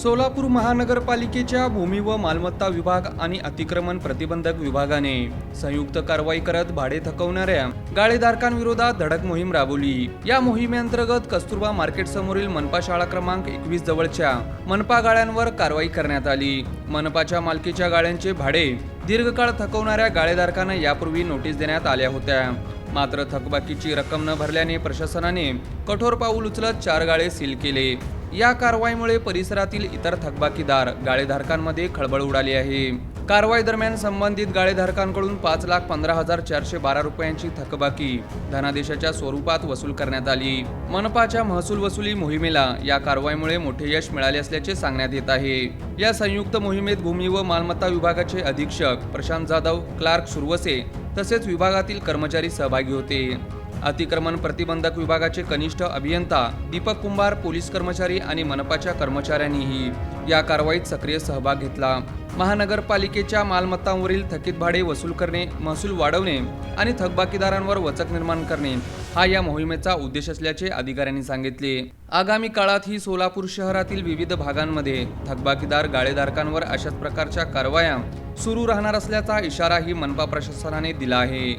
सोलापूर महानगरपालिकेच्या भूमी व मालमत्ता विभाग आणि अतिक्रमण प्रतिबंधक विभागाने संयुक्त कारवाई करत भाडे थकवणाऱ्या गाळेधारकांविरोधात धडक मोहीम राबवली। या मोहिमेअंतर्गत कस्तुरबा मार्केट समोरील मनपा शाळा क्रमांक 21 जवळच्या मनपा गाळ्यांवर कारवाई करण्यात आली। मनपाच्या मालकीच्या गाळ्यांचे भाडे दीर्घकाळ थकवणाऱ्या गाळेधारकांना यापूर्वी नोटीस देण्यात आल्या होत्या, मात्र थकबाकीची रक्कम न भरल्याने प्रशासनाने कठोर पाऊल उचलत 4 गाळे सील केले। या कारवाईमुळे परिसरातील इतर थकबाकीदार गाळेधारकांमध्ये खळबळ उडाली आहे। कारवाई दरम्यान संबंधित गाळेधारकांकडून 5,15,412 रुपयांची थकबाकी धनादेशाच्या स्वरूपात वसूल करण्यात आली। मनपाच्या महसूल वसुली मोहिमेला या कारवाईमुळे मोठे यश मिळाले असल्याचे सांगण्यात येत आहे। या संयुक्त मोहिमेत भूमी व मालमत्ता विभागाचे अधीक्षक प्रशांत जाधव, क्लार्क सुरवसे तसेच विभागातील कर्मचारी सहभागी होते। अतिक्रमण प्रतिबंधक विभागाचे कनिष्ठ अभियंता दीपक कुंभार, पोलीस कर्मचारी आणि मनपाच्या कर्मचाऱ्यांनीही या कारवाईत सक्रिय सहभाग घेतला। महानगरपालिकेच्या मालमत्तांवरील थकीत भाडे वसूल करणे, महसूल वाढवणे आणि थकबाकीदारांवर वचक निर्माण करणे हा या मोहिमेचा उद्देश असल्याचे अधिकाऱ्यांनी सांगितले। आगामी काळात ही सोलापूर शहरातील विविध भागांमध्ये थकबाकीदार गाळेधारकांवर अशाच प्रकारच्या कारवाया सुरू राहणार असल्याचा इशाराही मनपा प्रशासनाने दिला आहे।